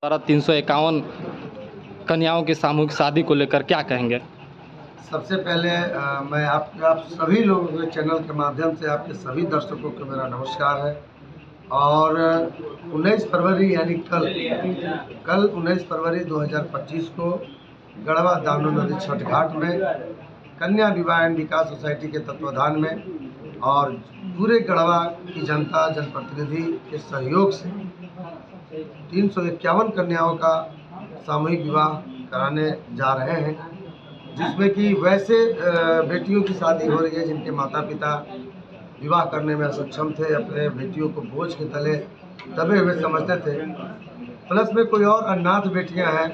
धारा 351 कन्याओं की सामूहिक शादी को लेकर क्या कहेंगे? सबसे पहले मैं आप सभी लोगों के चैनल के माध्यम से आपके सभी दर्शकों को मेरा नमस्कार है। और 19 फरवरी यानी कल 19 फरवरी 2025 को गढ़वा दानो नदी छठ घाट में कन्या विवाह एवं विकास सोसाइटी के तत्वाधान में और पूरे गढ़वा की जनता जनप्रतिनिधि के सहयोग से 351 कन्याओं का सामूहिक विवाह कराने जा रहे हैं, जिसमें कि वैसे बेटियों की शादी हो रही है जिनके माता पिता विवाह करने में असक्षम थे, अपने बेटियों को बोझ के तले दबे हुए समझते थे। प्लस में कोई और अनाथ बेटियां हैं,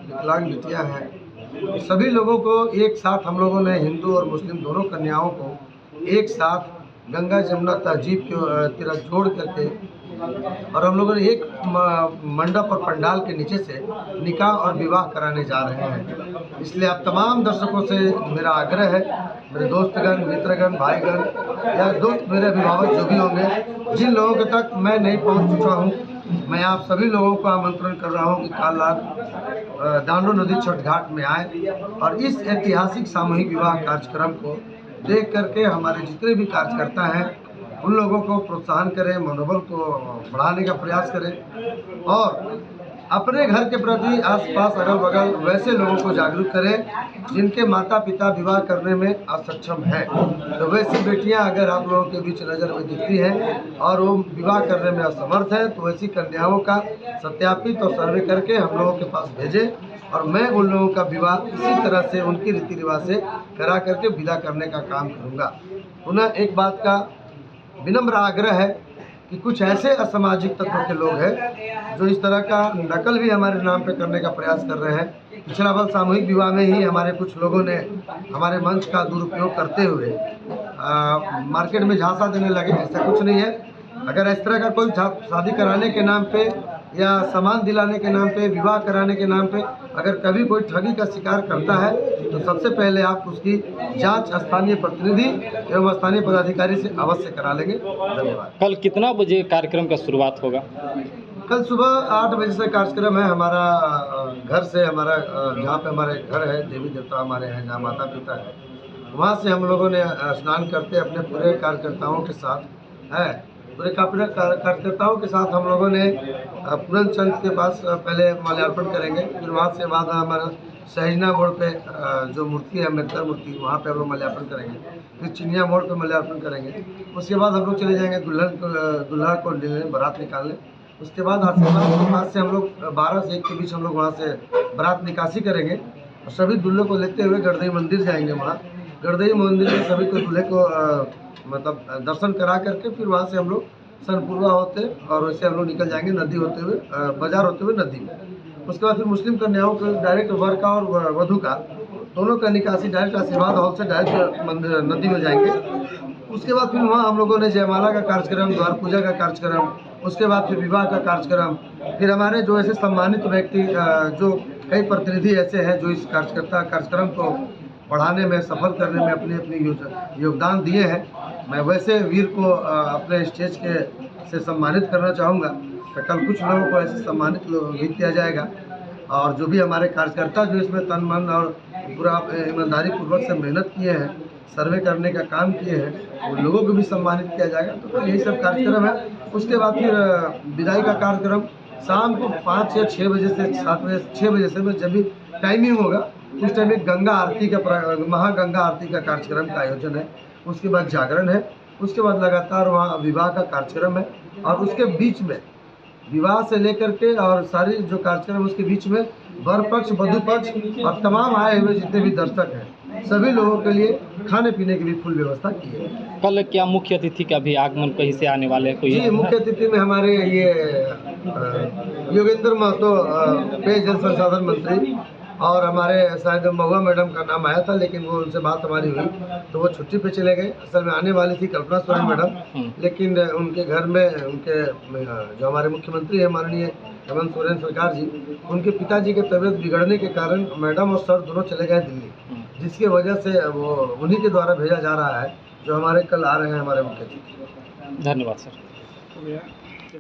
विकलांग बेटियां हैं। सभी लोगों को एक साथ हम लोगों ने हिंदू और मुस्लिम दोनों कन्याओं को एक साथ गंगा जमुना तहजीब के तीरथ जोड़ करके और हम लोगों ने एक मंडप और पंडाल के नीचे से निकाह और विवाह कराने जा रहे हैं। इसलिए आप तमाम दर्शकों से मेरा आग्रह है, मेरे दोस्तगण, मित्रगण, भाईगण या दोस्त मेरे अभिभावक जो भी होंगे, जिन लोगों के तक मैं नहीं पहुंच चुका हूं, मैं आप सभी लोगों को आमंत्रण कर रहा हूं कि कल रात दानो नदी छठ घाट में आए और इस ऐतिहासिक सामूहिक विवाह कार्यक्रम को देख करके हमारे जितने भी कार्यकर्ता हैं उन लोगों को प्रोत्साहन करें, मनोबल को बढ़ाने का प्रयास करें और अपने घर के प्रति आसपास अगल बगल वैसे लोगों को जागरूक करें जिनके माता पिता विवाह करने में असक्षम हैं। तो वैसी बेटियां अगर आप लोगों के बीच नज़र में दिखती हैं और वो विवाह करने में असमर्थ हैं, तो वैसी कन्याओं का सत्यापित और सर्वे करके हम लोगों के पास भेजें और मैं उन लोगों का विवाह इसी तरह से उनकी रीति रिवाज से करा करके विदा करने का काम करूँगा। पुनः एक बात का विनम्र आग्रह है कि कुछ ऐसे असामाजिक तत्व के लोग हैं जो इस तरह का नकल भी हमारे नाम पे करने का प्रयास कर रहे हैं। पिछला बार सामूहिक विवाह में ही हमारे कुछ लोगों ने हमारे मंच का दुरुपयोग करते हुए मार्केट में झांसा देने लगे। ऐसा कुछ नहीं है। अगर इस तरह का कोई शादी कराने के नाम पे या सामान दिलाने के नाम पे, विवाह कराने के नाम पे अगर कभी कोई ठगी का शिकार करता है तो सबसे पहले आप उसकी जांच स्थानीय प्रतिनिधि एवं स्थानीय पदाधिकारी से अवश्य करा लेंगे। धन्यवाद। कल कितना बजे कार्यक्रम का शुरुआत होगा? कल सुबह 8 बजे से कार्यक्रम है। हमारा घर से जहाँ पे हमारे घर है, देवी देवता हमारे हैं, जहाँ माता पिता है, वहाँ से हम लोगों ने स्नान करते अपने पूरे कार्यकर्ताओं के साथ है कार्यकर्ताओं के साथ हम लोगों ने पूरन चंद के पास पहले माल्यार्पण करेंगे। फिर वहाँ से बाद हमारा सहजना मोड़ पे जो मूर्ति है, अम्बेडकर मूर्ति, वहाँ पे हम लोग माल्यार्पण करेंगे। फिर चिनिया मोड़ पे माल्यार्पण करेंगे। उसके बाद हम लोग चले जाएंगे दुल्हा को बारात निकालने। उसके बाद आशीर्वाद के पास से हम लोग 12 से 1 के बीच हम लोग वहाँ से बारात निकासी करेंगे और सभी दूल्हे को लेते हुए गढ़दई मंदिर जाएंगे। वहाँ गढ़दई मंदिर में सभी को दूल्हे को मतलब दर्शन करा करके फिर वहाँ से हम लोग सनपुरवा होते और वैसे हम लोग निकल जाएंगे नदी होते हुए, बाजार होते हुए नदी में। उसके बाद फिर मुस्लिम कन्याओं को डायरेक्ट वर का और वधू का दोनों का निकासी डायरेक्ट आशीर्वाद हॉल से डायरेक्ट नदी में जाएंगे। उसके बाद फिर वहाँ हम लोगों ने जयमाला का कार्यक्रम, द्वार पूजा का कार्यक्रम, उसके बाद फिर विवाह का कार्यक्रम। फिर हमारे जो ऐसे सम्मानित व्यक्ति जो कई प्रतिनिधि ऐसे हैं जो इस कार्यक्रम को बढ़ाने में, सफल करने में अपने अपने योगदान दिए हैं, मैं वैसे वीर को अपने स्टेज से सम्मानित करना चाहूँगा। तो कल कुछ लोगों को ऐसे सम्मानित भी किया जाएगा और जो भी हमारे कार्यकर्ता जो इसमें तन मन और पूरा ईमानदारी पूर्वक से मेहनत किए हैं, सर्वे करने का काम किए हैं, उन लोगों को भी सम्मानित किया जाएगा। तो यही सब कार्यक्रम है। उसके बाद फिर विदाई का कार्यक्रम शाम को 5 या 6 बजे से 7 बजे 6 बजे से जब भी टाइमिंग होगा उस टाइम में गंगा आरती का महागंगा आरती का कार्यक्रम का आयोजन है। उसके बाद जागरण है। उसके बाद लगातार वहाँ विवाह का कार्यक्रम है और उसके बीच में विवाह से लेकर के और सारी जो कार्यक्रम उसके बीच में वर पक्ष, वधू पक्ष और तमाम आए हुए जितने भी दर्शक हैं सभी लोगों के लिए खाने पीने की भी फुल व्यवस्था की है। कल क्या मुख्य अतिथि का भी आगमन कहीं से आने वाले हैं? जी, मुख्य अतिथि में हमारे ये योगेंद्र महतो पेयजल संसाधन मंत्री और हमारे शायद महुआ मैडम का नाम आया था, लेकिन वो उनसे बात हमारी हुई तो वो छुट्टी पे चले गए। असल में आने वाली थी कल्पना सोरेन मैडम, लेकिन उनके घर में उनके जो हमारे मुख्यमंत्री हैं माननीय हेमंत सोरेन सरकार जी, उनके पिताजी के तबीयत बिगड़ने के कारण मैडम और सर दोनों चले गए दिल्ली, जिसकी वजह से वो उन्हीं के द्वारा भेजा जा रहा है जो हमारे कल आ रहे हैं हमारे मुख्य अतिथि। धन्यवाद सर।